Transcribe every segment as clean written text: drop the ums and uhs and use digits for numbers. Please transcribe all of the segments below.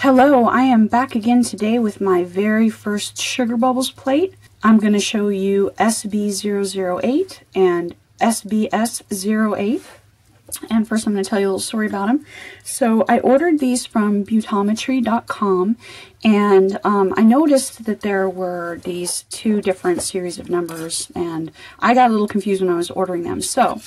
Hello, I am back again today with my very first Sugar Bubbles plate. I'm going to show you SB008 and SBS08. And first I'm going to tell you a little story about them. So I ordered these from butometry.com, and I noticed that there were these two different series of numbers, and I got a little confused when I was ordering them. So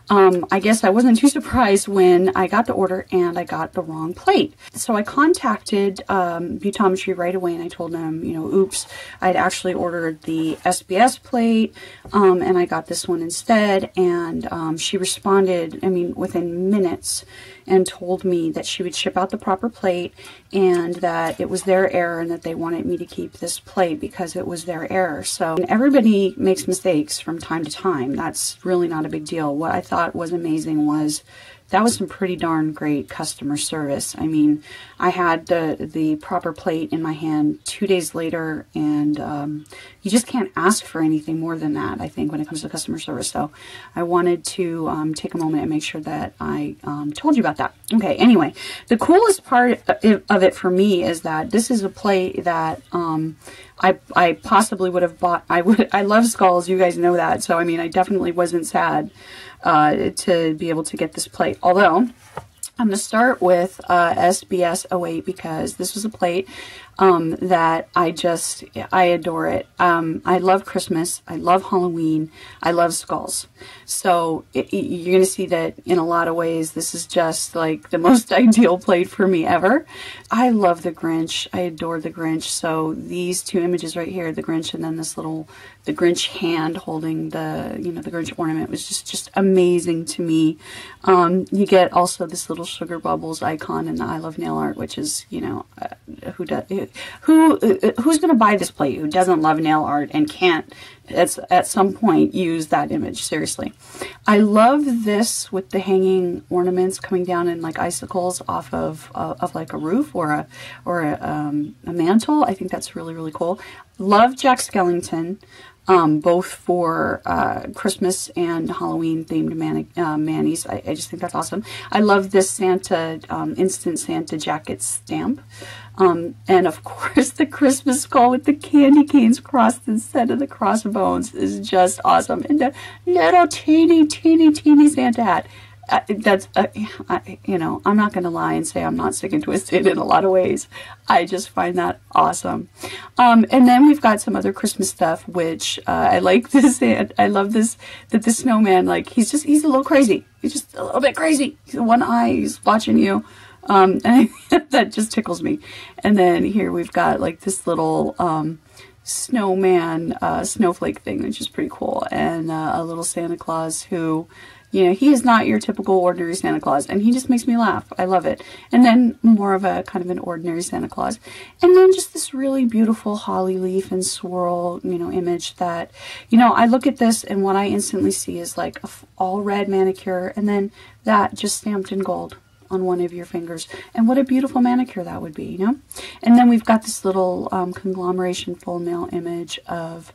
I guess I wasn't too surprised when I got the order and I got the wrong plate. So I contacted Butometry right away, and I told them, you know, oops, I'd actually ordered the SBS plate, and I got this one instead. And she responded, I mean, within minutes, and told me that she would ship out the proper plate and that it was their error and that they wanted me to keep this plate because it was their error. So everybody makes mistakes from time to time. That's really not a big deal. What I thought was amazing was that was some pretty darn great customer service. I mean, I had the proper plate in my hand 2 days later, and you just can't ask for anything more than that, I think, when it comes to customer service. So I wanted to take a moment and make sure that I told you about that. Okay, anyway, the coolest part of it for me is that this is a plate that I possibly would have bought. I love skulls, you guys know that. So I mean, I definitely wasn't sad to be able to get this plate. Although I'm going to start with SBS08 because this was a plate that I adore it. I love Christmas. I love Halloween. I love skulls. So you're going to see that in a lot of ways, this is just like the most ideal plate for me ever. I love the Grinch. I adore the Grinch. So these two images right here, the Grinch and then this little, the Grinch hand holding the, you know, the Grinch ornament was just amazing to me. You get also this little Sugar Bubbles icon in the I Love Nail Art, which is, you know, who's going to buy this plate who doesn't love nail art and can't at some point use that image? Seriously. I love this with the hanging ornaments coming down in like icicles off of like a roof or a mantle. I think that's really, really cool. Love Jack Skellington. Both for Christmas and Halloween themed manis. I just think that's awesome. I love this Santa, Instant Santa jacket stamp. And of course the Christmas skull with the candy canes crossed instead of the crossbones is just awesome. And the little teeny Santa hat. You know, I'm not going to lie and say I'm not sick and twisted in a lot of ways. I just find that awesome. And then we've got some other Christmas stuff, which I like this. And I love this, that the snowman, like, he's a little crazy. He's just a little bit crazy. He's one eye, he's watching you. And that just tickles me. And then here we've got like this little snowman snowflake thing, which is pretty cool. And a little Santa Claus who, you know, he is not your typical ordinary Santa Claus, and he just makes me laugh. I love it. And then more of a kind of an ordinary Santa Claus. And then just this really beautiful holly leaf and swirl, you know, image that, you know, I look at this and what I instantly see is like a all red manicure and then that just stamped in gold on one of your fingers. And what a beautiful manicure that would be, you know? And then we've got this little conglomeration full nail image of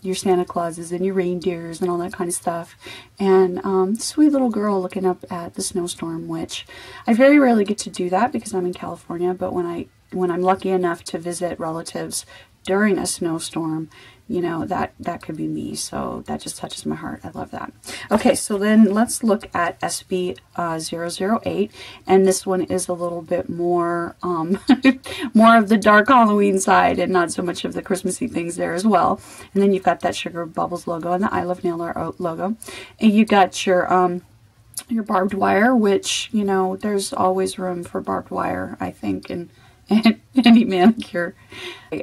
your Santa Clauses and your reindeers and all that kind of stuff. And sweet little girl looking up at the snowstorm, which I very rarely get to do that because I'm in California, but when I'm lucky enough to visit relatives during a snowstorm, you know, that could be me. So that just touches my heart. I love that. Okay, so then let's look at SB008, and this one is a little bit more more of the dark Halloween side and not so much of the Christmassy things there as well. And then you've got that Sugar Bubbles logo and the I Love Nail Art logo, and you got your barbed wire, which, you know, there's always room for barbed wire, I think, and any manicure.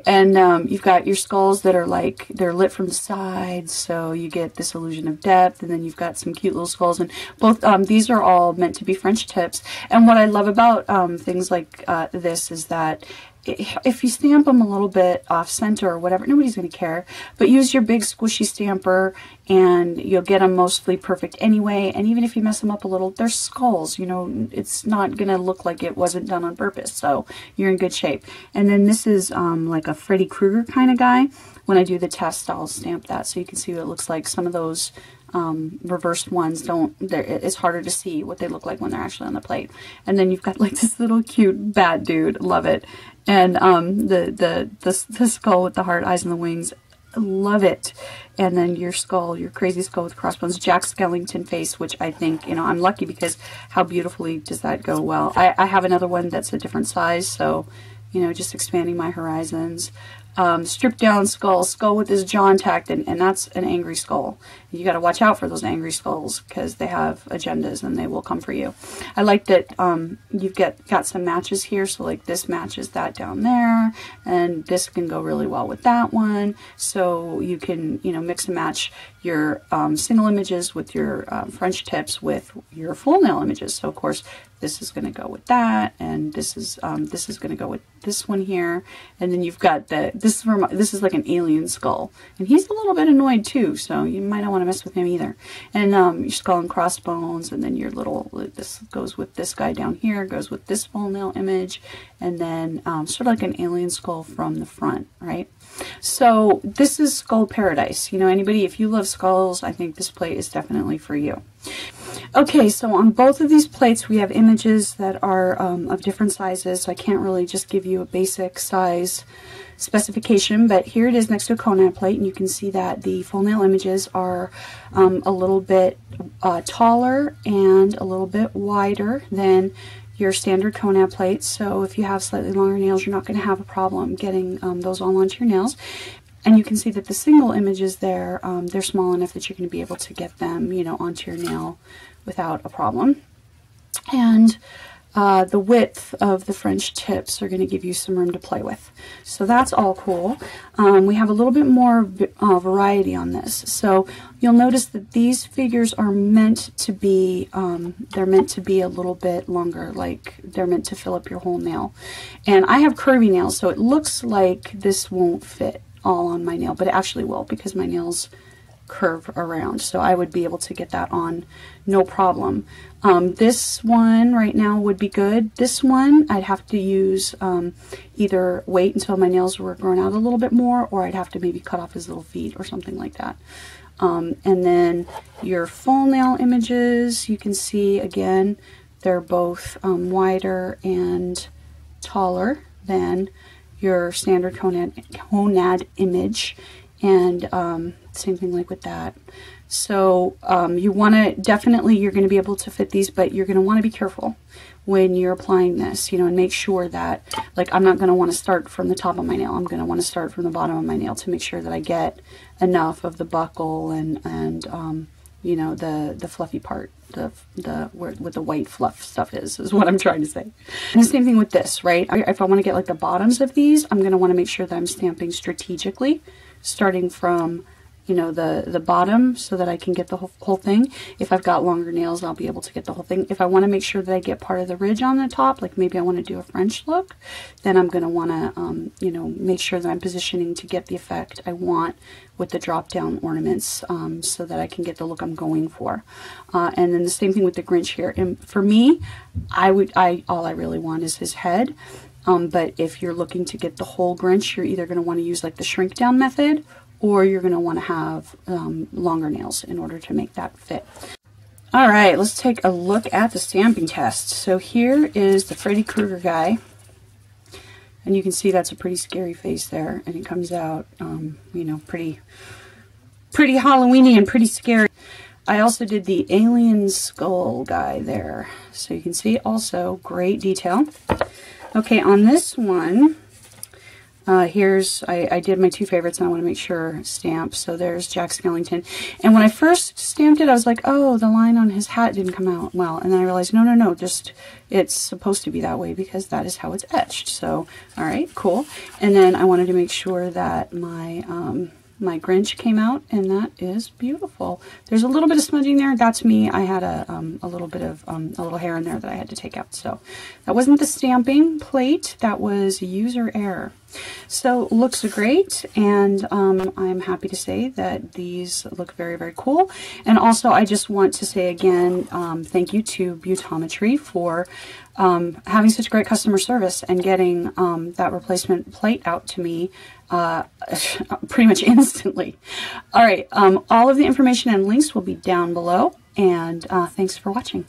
And you've got your skulls that are like, they're lit from the sides, so you get this illusion of depth. And then you've got some cute little skulls, and both these are all meant to be French tips. And what I love about things like this is that if you stamp them a little bit off center or whatever, nobody's going to care. But use your big squishy stamper and you'll get them mostly perfect anyway. And even if you mess them up a little, they're skulls, you know, it's not going to look like it wasn't done on purpose. So you're in good shape. And then this is like a Freddy Krueger kind of guy. when I do the test, I'll stamp that so you can see what it looks like. Some of those reversed ones it's harder to see what they look like when they're actually on the plate. And then you've got like this little cute bat dude, love it. And the skull with the heart, eyes, and the wings, love it. And then your skull, your crazy skull with crossbones, Jack Skellington face, which I think, you know, I'm lucky because how beautifully does that go well. I have another one that's a different size, so, you know, just expanding my horizons. Stripped down skull with his jaw intact, and that's an angry skull. You got to watch out for those angry skulls because they have agendas and they will come for you. I like that you've got some matches here, so like this matches that down there, and this can go really well with that one. So you can, you know, mix and match your single images with your French tips with your full nail images. So of course this is going to go with that, and this is going to go with this one here, and then you've got this is like an alien skull, and he's a little bit annoyed too, so you might not want to mess with him either. And your skull and crossbones, and then your little, this goes with this guy down here, goes with this full nail image, and then sort of like an alien skull from the front, right? So this is Skull Paradise. You know, anybody, if you love skulls, I think this plate is definitely for you. Okay, so on both of these plates we have images that are of different sizes, so I can't really just give you a basic size specification, but here it is next to a Konad plate, and you can see that the full nail images are a little bit taller and a little bit wider than your standard Konad plates. So if you have slightly longer nails, you're not going to have a problem getting those all onto your nails. And you can see that the single images there, they're small enough that you're going to be able to get them, you know, onto your nail without a problem. And the width of the French tips are going to give you some room to play with. So that's all cool. We have a little bit more variety on this. So you'll notice that these figures are meant to be, they're meant to be a little bit longer, like they're meant to fill up your whole nail. And I have curvy nails, so it looks like this won't fit all on my nail, but it actually will because my nails curve around, so I would be able to get that on no problem. This one right now would be good. This one I'd have to use either wait until my nails were grown out a little bit more, or I'd have to maybe cut off his little feet or something like that. And then your full nail images, you can see again they're both wider and taller than your standard Konad image, and same thing like with that. So you want to definitely, you're going to be able to fit these, but you're going to want to be careful when you're applying this, you know, and make sure that, like, I'm not going to want to start from the top of my nail. I'm going to want to start from the bottom of my nail to make sure that I get enough of the buckle and you know, the fluffy part, where the white fluff stuff is what I'm trying to say. And the same thing with this, right? If I want to get like the bottoms of these, I'm going to want to make sure that I'm stamping strategically, starting from, you know, the bottom, so that I can get the whole thing. If I've got longer nails, I'll be able to get the whole thing. If I want to make sure that I get part of the ridge on the top, like maybe I want to do a French look, then I'm going to want to, you know, make sure that I'm positioning to get the effect I want with the drop down ornaments, so that I can get the look I'm going for. And then the same thing with the Grinch here. And for me, all I really want is his head. But if you're looking to get the whole Grinch, you're either going to want to use like the shrink down method, or you're going to want to have longer nails in order to make that fit. All right, let's take a look at the stamping test. So here is the Freddy Krueger guy, and you can see that's a pretty scary face there, and it comes out, you know, pretty Halloweeny and pretty scary. I also did the alien skull guy there, so you can see also great detail. Okay, on this one, I did my two favorites, and I want to make sure stamp. So there's Jack Skellington. And when I first stamped it, I was like, oh, the line on his hat didn't come out well. And then I realized, no, just, it's supposed to be that way because that is how it's etched. So, all right, cool. And then I wanted to make sure that my Grinch came out, and that is beautiful. There's a little bit of smudging there. That's me. I had a little bit of a little hair in there that I had to take out. So that wasn't the stamping plate. That was user error. So looks great, and I'm happy to say that these look very, very cool. And also, I just want to say again, thank you to Beautometry for having such great customer service and getting that replacement plate out to me pretty much instantly. All right, all of the information and links will be down below, and thanks for watching.